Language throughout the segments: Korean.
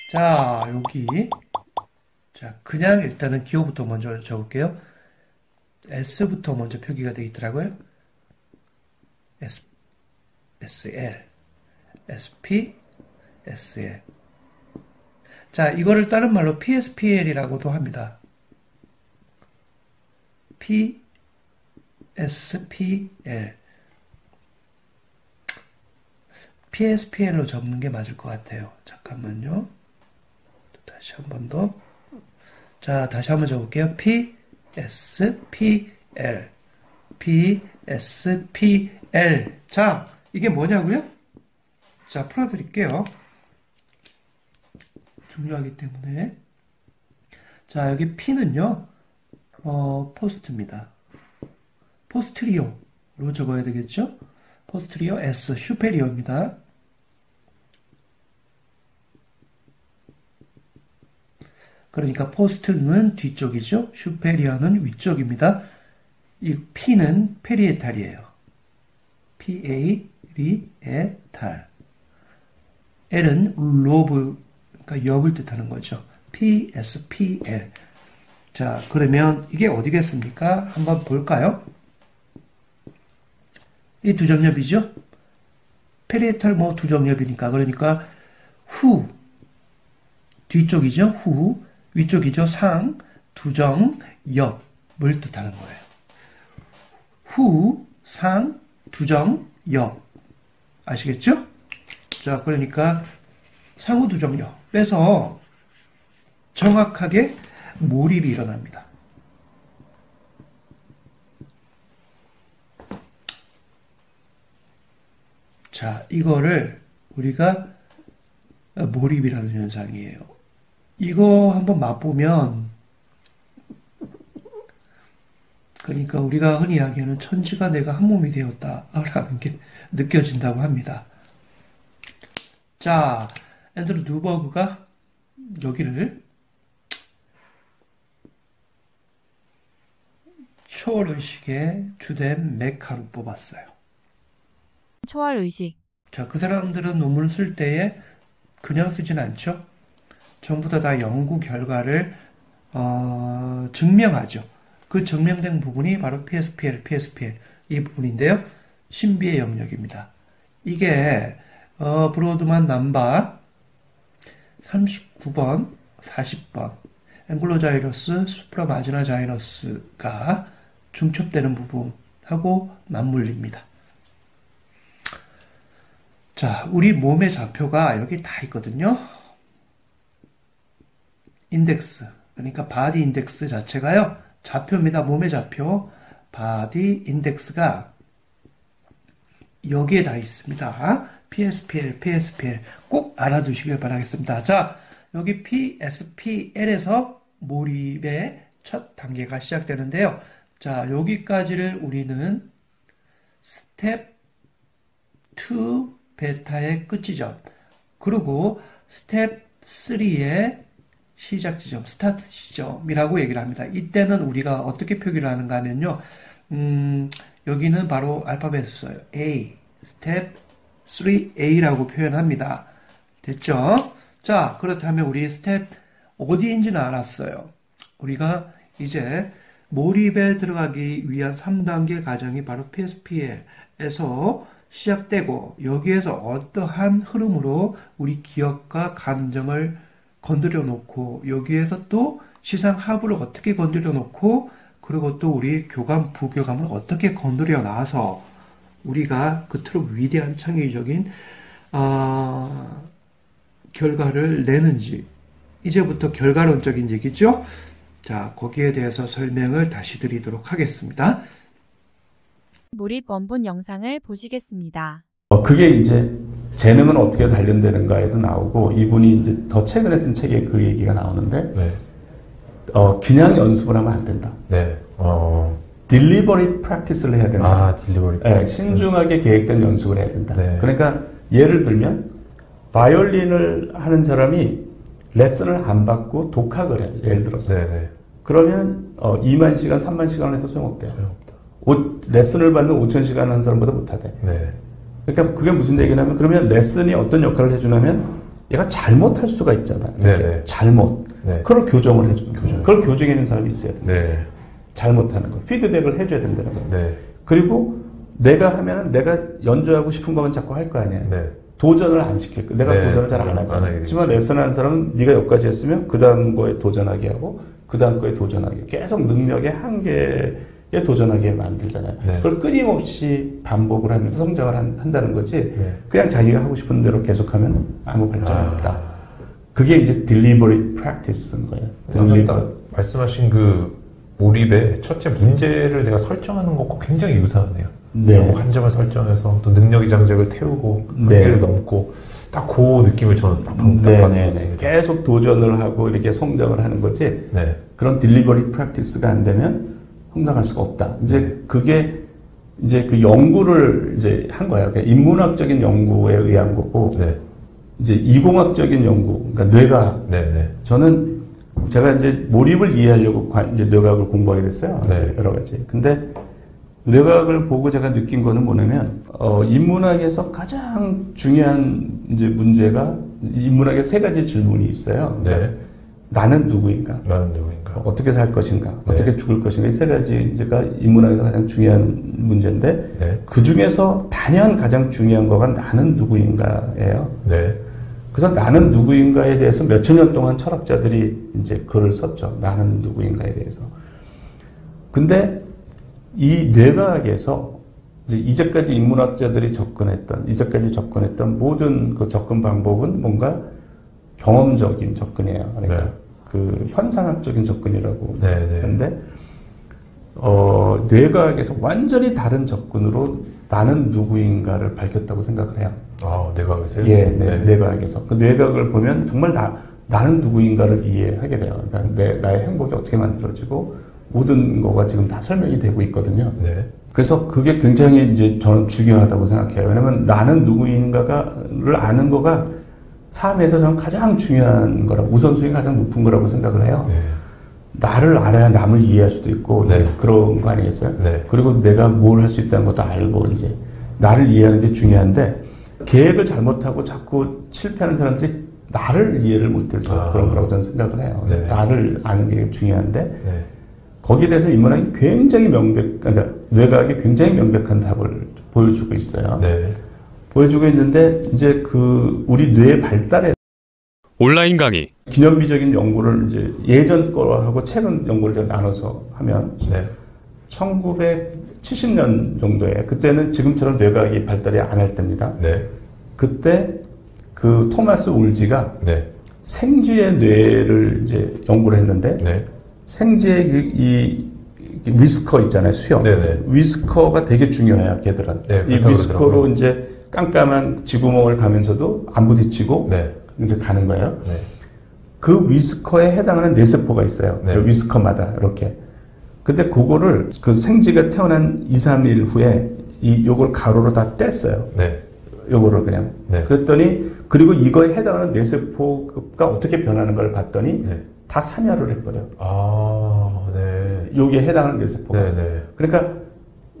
자, 여기. 자, 그냥 일단은 기호부터 먼저 적을게요. S부터 먼저 표기가 되어 있더라고요. SL, SP, SL. 자, 이거를 다른 말로 PSPL이라고도 합니다. PSPL. PSPL로 적는 게 맞을 것 같아요. 잠깐만요. 다시 한 번 더. 자, 다시 한번 적을게요. PSPL. PSPL. 자, 이게 뭐냐고요? 자, 풀어드릴게요. 중요하기 때문에. 자, 여기 P는요, 포스트입니다. 포스트리오로 적어야 되겠죠? 포스트리오 S, 슈페리오입니다. 그러니까 포스트는 뒤쪽이죠. 슈페리어는 위쪽입니다. 이 P는 페리에탈이에요. 페리에탈. L은 로브, 그러니까 옆을 뜻하는 거죠. PSPL. 자, 그러면 이게 어디겠습니까? 한번 볼까요? 이 두 정렬이죠? 페리에탈 뭐 두 정렬이니까. 그러니까 후, 뒤쪽이죠? 후, 위쪽이죠? 상, 두정, 옆을 뜻하는 거예요. 후, 상, 두정, 옆. 아시겠죠? 자, 그러니까 상후, 두정, 옆 빼서 정확하게 몰입이 일어납니다. 자, 이거를 우리가 몰입이라는 현상이에요. 이거 한번 맛보면, 그러니까 우리가 흔히 이야기하는 천지가 내가 한 몸이 되었다라는 게 느껴진다고 합니다. 자, 앤드루 누버그가 여기를 초월의식의 주된 메카로 뽑았어요. 초월의식. 자, 그 사람들은 논문을 쓸 때에 그냥 쓰진 않죠. 전부 다 연구 결과를 증명하죠. 그 증명된 부분이 바로 PSPL 이 부분인데요. 신비의 영역입니다. 이게 브로드만 남바 39번, 40번 앵글로자이러스, 수프라마지나자이러스가 중첩되는 부분하고 맞물립니다. 자, 우리 몸의 좌표가 여기 다 있거든요. 인덱스, 그러니까 바디 인덱스 자체가요. 좌표입니다. 몸의 좌표. 바디 인덱스가 여기에 다 있습니다. PSPL 꼭 알아두시길 바라겠습니다. 자, 여기 PSPL에서 몰입의 첫 단계가 시작되는데요. 자, 여기까지를 우리는 스텝 2 베타의 끝 지점, 그리고 스텝 3의 시작 지점, 스타트 지점이라고 얘기를 합니다. 이때는 우리가 어떻게 표기를 하는가 하면요. 여기는 바로 알파벳을 써요. A, 스텝 3A라고 표현합니다. 됐죠? 자, 그렇다면 우리 스텝 어디인지는 알았어요. 우리가 이제 몰입에 들어가기 위한 3단계 과정이 바로 PSPL에서 시작되고, 여기에서 어떠한 흐름으로 우리 기억과 감정을 건드려 놓고, 여기에서 또 시상 하부를 어떻게 건드려 놓고, 그리고 또 우리 교감, 부교감을 어떻게 건드려 놔서 우리가 그토록 위대한 창의적인 결과를 내는지, 이제부터 결과론적인 얘기죠. 자, 거기에 대해서 설명을 다시 드리도록 하겠습니다. 몰입 원본 영상을 보시겠습니다. 그게 이제 재능은 어떻게 단련되는가에도 나오고, 이분이 이제 더 최근에 쓴 책에 그 얘기가 나오는데, 네. 그냥 연습을 하면 안 된다. 네. 딜리버리 프랙티스를 해야 된다. 딜리버리. 네, 신중하게 계획된 연습을 해야 된다. 네. 그러니까 예를 들면 바이올린을 하는 사람이 레슨을 안 받고 독학을 해. 예를 들어서. 네. 그러면 2만 시간, 3만 시간을 해도 소용없대요. 레슨을 받는 5천 시간 하는 사람보다 못하대. 네. 그러니까 그게 무슨 얘기냐면, 그러면 레슨이 어떤 역할을 해주냐면 얘가 잘못할 수가 있잖아. 네네. 잘못. 네. 그걸 교정을 해주는 거죠. 그걸 교정해주는 사람이 있어야 돼. 네. 잘못하는 거. 피드백을 해줘야 된다는 거. 네. 그리고 내가 하면은 내가 연주하고 싶은 것만 자꾸 할 거 아니야. 네. 도전을 안 시킬 거. 내가 네. 도전을 잘 안 안 하잖아. 하게 하지만 레슨하는 사람은 네가 여기까지 했으면 그 다음 거에 도전하게 하고 그 다음 거에 도전하게 계속 능력의 한계에 도전하게 만들잖아요. 네. 그걸 끊임없이 반복을 하면서 성장을 한다는 거지. 네. 그냥 자기가 하고 싶은 대로 계속하면 아무 발전이 없다. 아. 그게 이제 deliberate practice인 거예요. 아까 말씀하신 그 몰입의 첫째 문제를 내가 설정하는 것과 굉장히 유사하네요. 네. 한 점을 설정해서 또 능력의 장벽을 태우고 한계를 넘고 딱 그 느낌을 저는 방금 딱 받았습니다. 계속 도전을 하고 이렇게 성장을 하는 거지. 네. 그런 deliberate practice가 안 되면 성장할 수가 없다. 이제 네. 그게 이제 그 연구를 이제 한 거예요. 그러니까 인문학적인 연구에 의한 거고, 네. 이제 이공학적인 연구, 그러니까 뇌가 네. 저는 제가 이제 몰입을 이해하려고 이제 뇌과학을 공부하게 됐어요. 네. 여러 가지. 근데 뇌과학을 보고 제가 느낀 거는 뭐냐면, 인문학에서 가장 중요한 이제 문제가 인문학에 세 가지 질문이 있어요. 그러니까 네. 나는 누구인가? 나는 누구인가? 어떻게 살 것인가? 네. 어떻게 죽을 것인가? 이 세 가지가 인문학에서 가장 중요한 문제인데, 네. 그 중에서 단연 가장 중요한 거가 나는 누구인가예요. 네. 그래서 나는 누구인가에 대해서 몇천 년 동안 철학자들이 이제 글을 썼죠. 나는 누구인가에 대해서. 근데 이 뇌과학에서 이제까지 인문학자들이 이제까지 접근했던 모든 그 접근 방법은 뭔가 경험적인 접근이에요. 그러니까 네. 그 현상학적인 접근이라고 네. 하는데, 뇌과학에서 완전히 다른 접근으로 나는 누구인가를 밝혔다고 생각을 해요. 아, 뇌과학에서요? 예, 뇌과학에서. 그 뇌과학을 보면 정말 나는 누구인가를 이해하게 돼요. 그러니까 나의 행복이 어떻게 만들어지고 모든 거가 지금 다 설명이 되고 있거든요. 네. 그래서 그게 굉장히 이제 저는 중요하다고 생각해요. 왜냐면 나는 누구인가를 아는 거가 삶에서 저는 가장 중요한 거라고, 우선순위가 가장 높은 거라고 생각을 해요. 네. 나를 알아야 남을 이해할 수도 있고, 네. 그런 거 아니겠어요? 네. 그리고 내가 뭘 할 수 있다는 것도 알고, 이제, 나를 이해하는 게 중요한데, 계획을 잘못하고 자꾸 실패하는 사람들이 나를 이해를 못해서 그런 거라고 저는 생각을 해요. 네. 나를 아는 게 중요한데, 네. 거기에 대해서 인문학이 굉장히 그러니까 뇌과학이 굉장히 명백한 답을 보여주고 있어요. 네. 보여주고 있는데, 이제 우리 뇌 발달에 온라인 강의 기념비적인 연구를 이제 예전 거하고 최근 연구를 나눠서 하면 네. 1970년 정도에, 그때는 지금처럼 뇌과학이 발달이 안 할 때입니다. 네. 그때 그 토마스 울지가 네. 생쥐의 뇌를 이제 연구를 했는데, 네. 생쥐의 이 위스커 있잖아요, 수염. 네네. 위스커가 되게 중요해요, 걔들은. 네, 이 그렇다고 위스커로 그러더라고요. 이제 깜깜한 지구멍을 가면서도 안 부딪히고 네. 이제 가는 거예요. 네. 그 위스커에 해당하는 뇌세포가 있어요. 네. 그 위스커마다 이렇게. 근데 그거를 그 생쥐가 태어난 2, 3일 후에 요걸 가로로 다 뗐어요. 네. 요거를 그냥. 네. 그랬더니, 그리고 이거에 해당하는 뇌세포가 어떻게 변하는 걸 봤더니 네. 다 사멸을 해버려. 아, 네. 여기에 해당하는 뇌세포가. 네, 네. 그러니까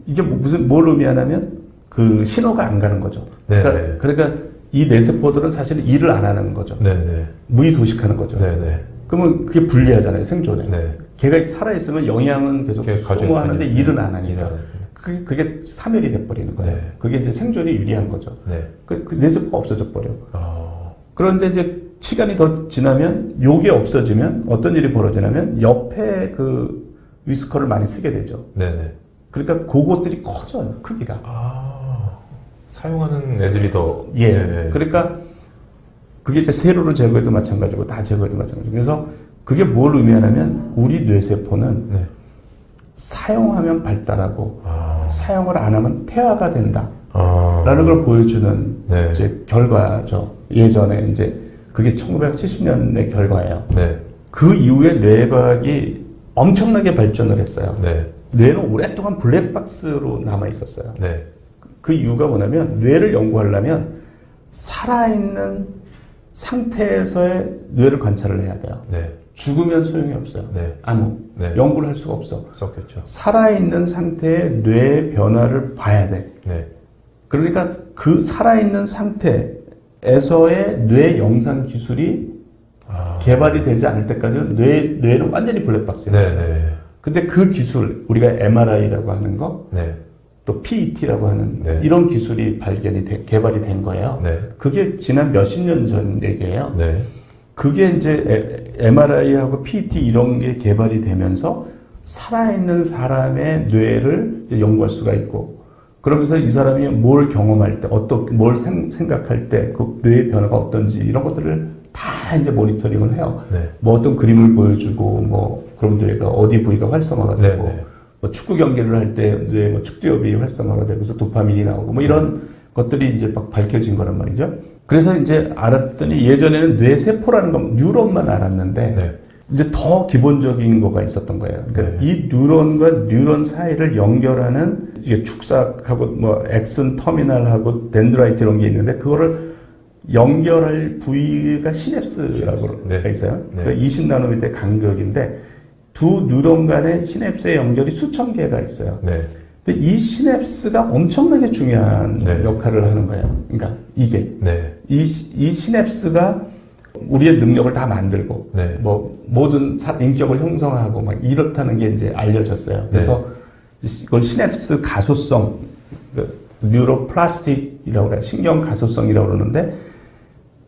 이게 뭘 의미하냐면 그 신호가 안 가는 거죠. 네, 그러니까 이 뇌세포들은 사실 일을 안 하는 거죠. 네, 네. 무의도식하는 거죠. 네, 네. 그러면 그게 불리하잖아요, 생존에. 네. 걔가 살아있으면 영양은 계속 소모하는데 네. 일은 안 하니까. 일은 그게 사멸이 돼버리는 거예요. 네. 그게 이제 생존이 유리한 거죠. 네. 그 뇌세포가 없어져 버려. 아. 그런데 이제 시간이 더 지나면 요게 없어지면 어떤 일이 벌어지냐면 옆에 그 위스커를 많이 쓰게 되죠. 네네. 그러니까 그것들이 커져요, 크기가. 아. 사용하는 애들이 더. 예. 네. 그러니까 그게 이제 세로로 제거해도 마찬가지고 다 제거해도 마찬가지고. 그래서 그게 뭘 의미하냐면 우리 뇌세포는 네. 사용하면 발달하고 아. 사용을 안 하면 폐화가 된다. 아. 라는 걸 보여주는 네. 이제 결과죠. 예전에 이제 그게 1970년의 결과예요. 네. 그 이후에 뇌과학이 엄청나게 발전을 했어요. 네. 뇌는 오랫동안 블랙박스로 남아 있었어요. 네. 그 이유가 뭐냐면 뇌를 연구하려면 살아있는 상태에서의 뇌를 관찰을 해야 돼요. 네. 죽으면 소용이 없어요. 네. 아무 네. 연구를 할 수가 없어. 썼겠죠. 살아있는 상태의 뇌 변화를 봐야 돼. 네. 그러니까 그 살아있는 상태에 에서의 뇌 영상 기술이 개발이 되지 않을 때까지는 뇌는 완전히 블랙박스였어요. 네네. 근데 그 기술, 우리가 MRI라고 하는 거, 네. 또 PET라고 하는 네. 이런 기술이 개발이 된 거예요. 네. 그게 지난 몇십 년 전 얘기예요. 네. 그게 이제 MRI하고 PET 이런 게 개발이 되면서 살아있는 사람의 뇌를 이제 연구할 수가 있고, 그러면서 이 사람이 뭘 경험할 때, 뭘 생각할 때, 그 뇌의 변화가 어떤지, 이런 것들을 다 이제 모니터링을 해요. 네. 뭐 어떤 그림을 보여주고, 뭐, 그럼 뇌가 어디 부위가 활성화가 되고, 네. 뭐 축구 경기를 할 때 뇌 뭐 축두엽이 활성화가 되고, 그래서 도파민이 나오고, 뭐 이런 것들이 이제 막 밝혀진 거란 말이죠. 그래서 이제 알았더니 예전에는 뇌세포라는 건 뉴런만 알았는데, 네. 이제 더 기본적인 거가 있었던 거예요. 그러니까 네. 이 뉴런과 뉴런 사이를 연결하는 이게 축삭하고 뭐 엑슨 터미널하고 덴드라이트 이런 게 있는데 그거를 연결할 부위가 시냅스라고 네. 있어요. 네. 그 20나노미터 간격인데 두 뉴런 간의 시냅스의 연결이 수천 개가 있어요. 네. 근데 이 시냅스가 엄청나게 중요한 네. 역할을 하는 거예요. 그러니까 이게 네. 이 시냅스가 우리의 능력을 다 만들고, 네. 뭐, 모든 인격을 형성하고, 막 이렇다는 게 이제 알려졌어요. 그래서 이걸 시냅스 가소성, 뉴로플라스틱이라고 그래요. 신경 가소성이라고 그러는데,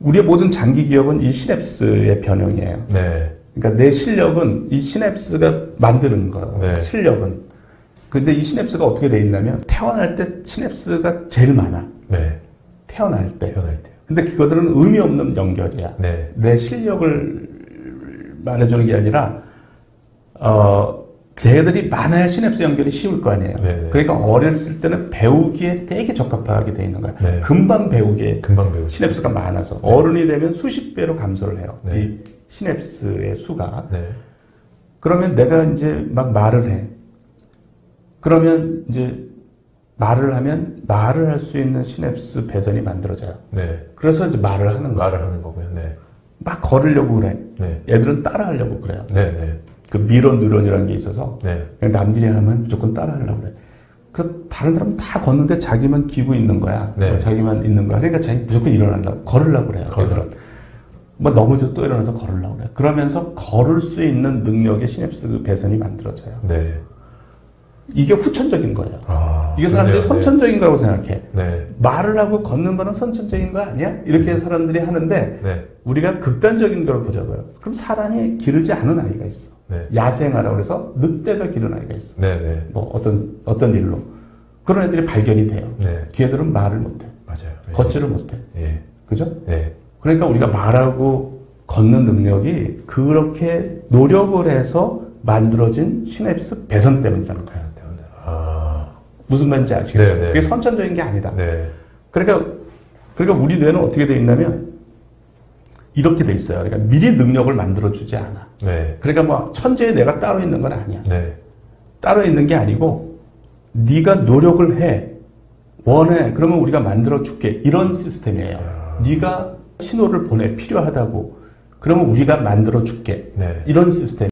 우리의 모든 장기 기억은 이 시냅스의 변형이에요. 네. 그러니까 내 실력은 이 시냅스가 만드는 거예요. 네. 실력은. 근데 이 시냅스가 어떻게 돼 있냐면, 태어날 때 시냅스가 제일 많아. 네. 태어날 때. 태어날 때요. 근데 그거들은 의미 없는 연결이야. 네. 내 실력을 말해주는 게 아니라, 걔들이 많아야 시냅스 연결이 쉬울 거 아니에요. 네. 그러니까 어렸을 때는 배우기에 되게 적합하게 돼 있는 거야. 네. 금방 배우기에 금방 배우죠. 시냅스가 많아서. 어른이 되면 수십 배로 감소를 해요. 네. 이 시냅스의 수가. 네. 그러면 내가 이제 막 말을 해. 그러면 이제 말을 하면 말을 할 수 있는 시냅스 배선이 만들어져요. 네. 그래서 이제 말을 하는 거야. 말을 하는 거고요. 네. 막 걸으려고 그래. 네. 애들은 따라하려고 그래요. 네. 네. 그 미러 뉴런이라는 게 있어서 네. 그냥 남들이 하면 무조건 따라하려고 그래. 그래서 다른 사람은 다 걷는데 자기만 기고 있는 거야. 네. 자기만 있는 거야. 그러니까 자기 무조건 일어나려고 걸으려고 그래요. 애들은. 뭐 넘어져 또 일어나서 걸으려고 그래. 그러면서 걸을 수 있는 능력의 시냅스 배선이 만들어져요. 네. 이게 후천적인 거예요. 아, 이게 사람들이 그렇네요. 선천적인 거라고 생각해. 네. 말을 하고 걷는 거는 선천적인 거 아니야? 이렇게 사람들이 하는데 네. 우리가 극단적인 걸 보자고요. 그럼 사람이 기르지 않은 아이가 있어. 네. 야생아라고 그래서 늑대가 기른 아이가 있어. 네. 네. 뭐 어떤 일로. 그런 애들이 발견이 돼요. 네. 걔들은 말을 못해. 맞아요. 네. 걷지를 못해. 예. 그죠? 네. 그러니까 우리가 말하고 걷는 능력이 그렇게 노력을 해서 만들어진 시냅스 배선 때문이라는 거예요. 아. 무슨 말인지 아시겠죠? 네, 네. 그게 선천적인 게 아니다. 네. 그러니까 우리 뇌는 어떻게 돼 있냐면 이렇게 돼 있어요. 그러니까 미리 능력을 만들어주지 않아. 네. 그러니까 뭐 천재의 뇌가 따로 있는 건 아니야. 네. 따로 있는 게 아니고 네가 노력을 해. 원해. 그러면 우리가 만들어줄게. 이런 시스템이에요. 네가 신호를 보내. 필요하다고. 그러면 우리가 만들어줄게. 네. 이런 시스템.